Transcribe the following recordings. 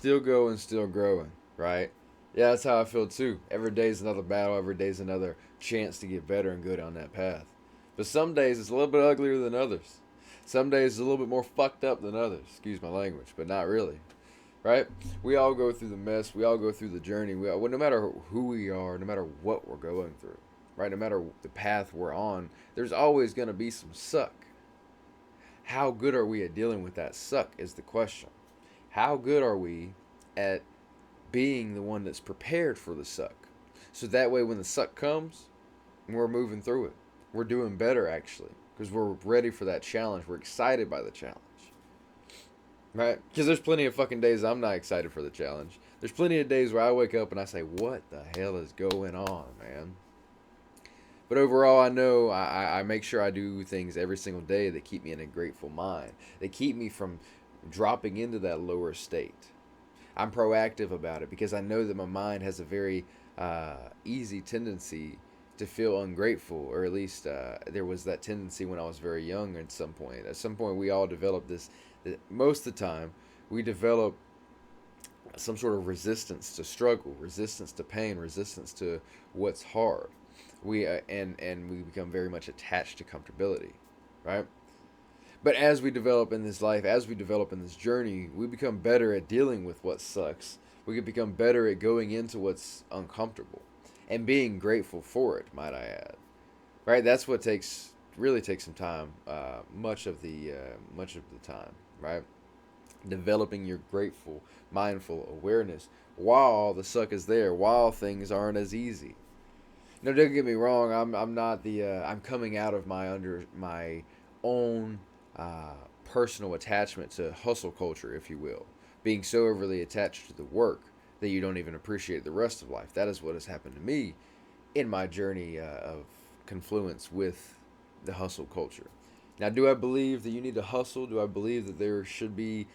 still going, still growing, right? Yeah, that's how I feel too. Every day's another battle, every day's another chance to get better and go down that path. But some days it's a little bit uglier than others. Some days it's a little bit more fucked up than others. Excuse my language, but not really, right? We all go through the mess. We all go through the journey. Well, no matter who we are, no matter what we're going through, right? No matter the path we're on, there's always going to be some suck. How good are we at dealing with that suck is the question. How good are we at being the one that's prepared for the suck? So that way, when the suck comes, we're moving through it. We're doing better, actually, because we're ready for that challenge. We're excited by the challenge, right? Because there's plenty of fucking days I'm not excited for the challenge. There's plenty of days where I wake up and I say, what the hell is going on, man? But overall, I know I make sure I do things every single day that keep me in a grateful mind. They keep me from dropping into that lower state. I'm proactive about it because I know that my mind has a very easy tendency to feel ungrateful, or at least there was that tendency when I was very young. At some point, we all develop this. Most of the time, we develop some sort of resistance to struggle, resistance to pain, resistance to what's hard. And we become very much attached to comfortability, right? But as we develop in this life, as we develop in this journey, we become better at dealing with what sucks. We can become better at going into what's uncomfortable and being grateful for it, might I add. Right? That's what takes some time, much of the time, right? Developing your grateful, mindful awareness while the suck is there, while things aren't as easy. No, don't get me wrong. I'm not the. I'm coming out of my own uh, personal attachment to hustle culture, if you will, being so overly attached to the work that you don't even appreciate the rest of life. That is what has happened to me in my journey of confluence with the hustle culture. Now, do I believe that you need to hustle? Do I believe that there should be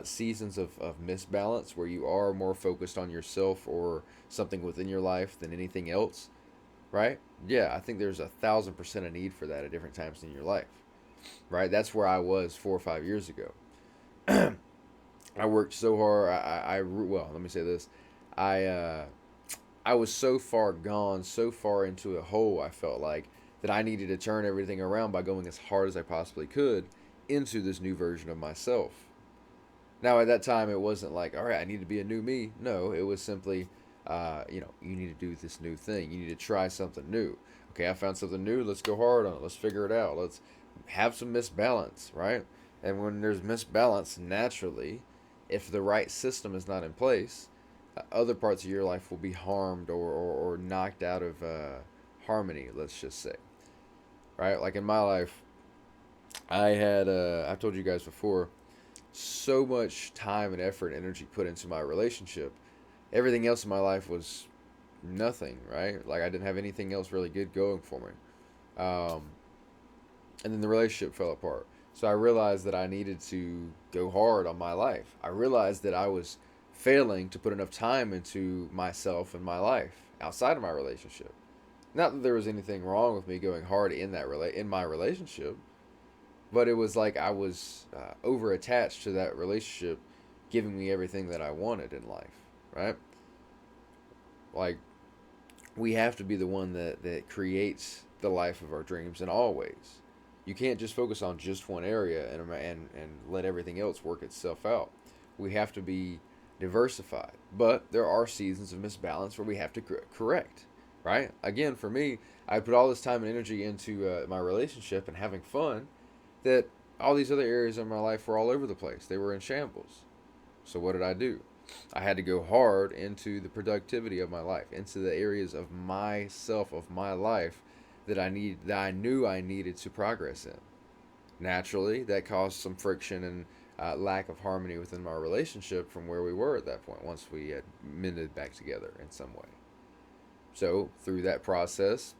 seasons of misbalance where you are more focused on yourself or something within your life than anything else? Right? Yeah, I think there's 1,000% a need for that at different times in your life. Right? That's where I was 4 or 5 years ago. I worked so hard. Well, let me say this. I uh, I was so far gone, so far into a hole. I felt like that I needed to turn everything around by going as hard as I possibly could into this new version of myself. Now, at that time, it wasn't like, all right, I need to be a new me. No, it was simply, you need to do this new thing. You need to try something new. Okay, I found something new. Let's go hard on it. Let's figure it out. Let's have some misbalance, right? And when there's misbalance, naturally, if the right system is not in place, other parts of your life will be harmed or knocked out of harmony, let's just say, right? Like in my life, I've told you guys before, so much time and effort and energy put into my relationship. Everything else in my life was nothing, right? Like I didn't have anything else really good going for me. And then the relationship fell apart. So I realized that I needed to go hard on my life. I realized that I was failing to put enough time into myself and my life outside of my relationship. Not that there was anything wrong with me going hard in my relationship, but it was like I was over attached to that relationship, giving me everything that I wanted in life, right? Like we have to be the one that creates the life of our dreams in all ways. You can't just focus on just one area and let everything else work itself out. We have to be diversified, but there are seasons of misbalance where we have to correct. Right? Again, for me, I put all this time and energy into my relationship and having fun that all these other areas of my life were all over the place. They were in shambles. So what did I do? I had to go hard into the productivity of my life, into the areas of myself, of my life that I knew I needed to progress in. Naturally, that caused some friction and lack of harmony within my relationship from where we were at that point. Once we had mended back together in some way, so through that process,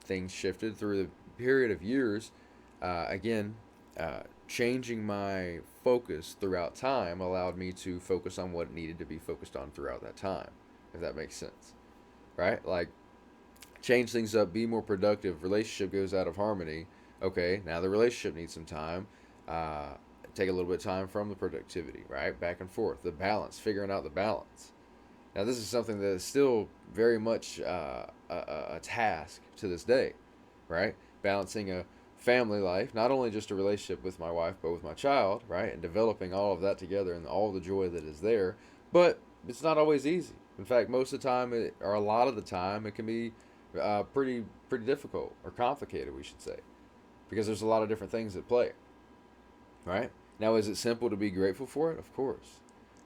things shifted through the period of years. Again, changing my focus throughout time allowed me to focus on what needed to be focused on throughout that time, if that makes sense, right? Like change things up, be more productive. Relationship goes out of harmony. Okay, now the relationship needs some time. Uh, Take a little bit of time from the productivity, right? Back and forth. The balance, figuring out the balance. Now, this is something that is still very much a task to this day, right? Balancing a family life, not only just a relationship with my wife, but with my child, right? And developing all of that together and all the joy that is there. But it's not always easy. In fact, most of the time, or a lot of the time, it can be pretty difficult or complicated, we should say, because there's a lot of different things at play, right? Now, is it simple to be grateful for it? Of course.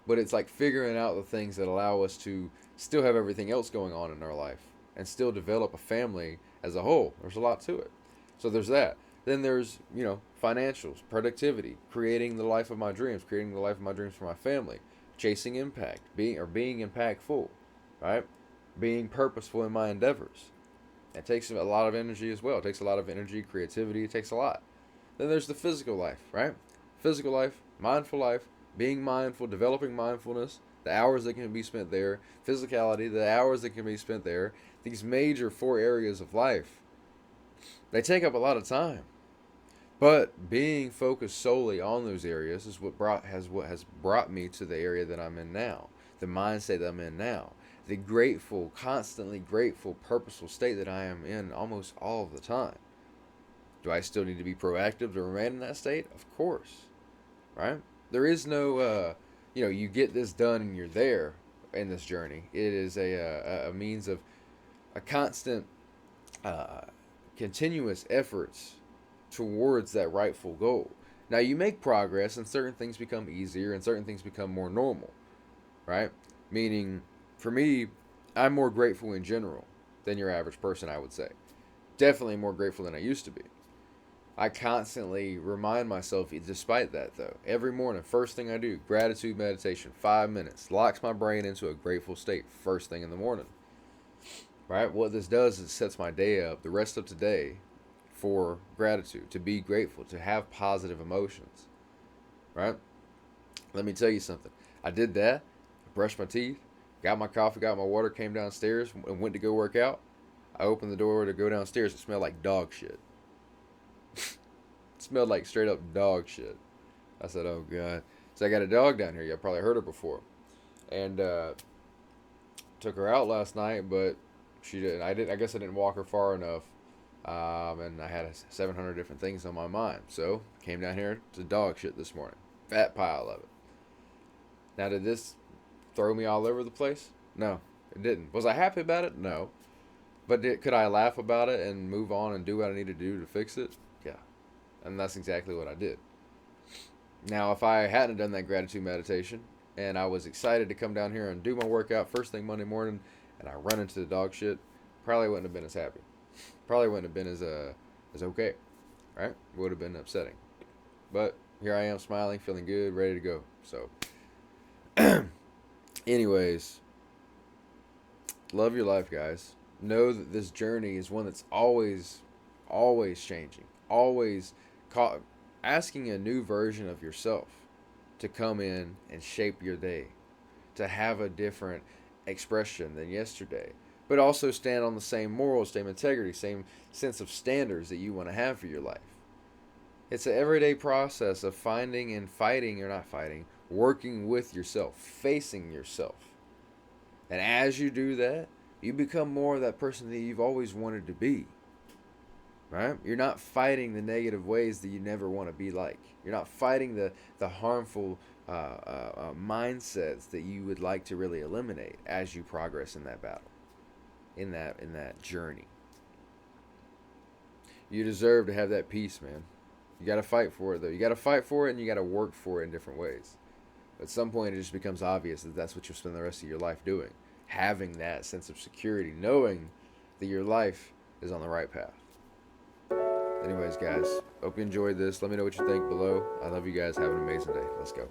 But it's like figuring out the things that allow us to still have everything else going on in our life and still develop a family as a whole. There's a lot to it. So there's that. Then there's, financials, productivity, creating the life of my dreams, creating the life of my dreams for my family, chasing impact, being impactful, right? Being purposeful in my endeavors. It takes a lot of energy as well. It takes a lot of energy, creativity. It takes a lot. Then there's the physical life, right? Physical life, mindful life, being mindful, developing mindfulness, the hours that can be spent there, physicality, the hours that can be spent there, these major 4 areas of life, they take up a lot of time. But being focused solely on those areas is what has brought me to the area that I'm in now, the mindset that I'm in now, the grateful, constantly grateful, purposeful state that I am in almost all of the time. Do I still need to be proactive to remain in that state? Of course, right? There is no, you get this done and you're there in this journey. It is a means of a constant, uh, continuous efforts towards that rightful goal. Now, you make progress and certain things become easier and certain things become more normal, right? Meaning, for me, I'm more grateful in general than your average person, I would say. Definitely more grateful than I used to be. I constantly remind myself, despite that though, every morning, first thing I do, gratitude meditation, 5 minutes, locks my brain into a grateful state first thing in the morning. Right? What this does is it sets my day up, the rest of today, for gratitude, to be grateful, to have positive emotions. Right? Let me tell you something. I did that, brushed my teeth, got my coffee, got my water, came downstairs, and went to go work out. I opened the door to go downstairs. It smelled like dog shit. It smelled like straight up dog shit. I said, oh, God. So I got a dog down here. You probably heard her before. And took her out last night, but she didn't. I guess I didn't walk her far enough. And I had 700 different things on my mind. So came down here to dog shit this morning. Fat pile of it. Now, did this throw me all over the place? No, it didn't. Was I happy about it? No. But could I laugh about it and move on and do what I need to do to fix it? Yeah. And that's exactly what I did. Now, if I hadn't done that gratitude meditation and I was excited to come down here and do my workout first thing Monday morning and I run into the dog shit, probably wouldn't have been as happy. Probably wouldn't have been as okay, right? It would have been upsetting. But here I am smiling, feeling good, ready to go. So, anyways, love your life, guys. Know that this journey is one that's always changing, always asking a new version of yourself to come in and shape your day, to have a different expression than yesterday, but also stand on the same morals, same integrity, same sense of standards that you want to have for your life. It's an everyday process of finding and fighting, or not fighting, working with yourself, facing yourself. And as you do that, you become more of that person that you've always wanted to be. Right? You're not fighting the negative ways that you never want to be like. You're not fighting the harmful mindsets that you would like to really eliminate as you progress in that battle, in that journey. You deserve to have that peace, man. You got to fight for it, though. You got to fight for it, and you got to work for it in different ways. At some point, it just becomes obvious that that's what you'll spend the rest of your life doing. Having that sense of security, knowing that your life is on the right path. Anyways, guys, hope you enjoyed this. Let me know what you think below. I love you guys. Have an amazing day. Let's go.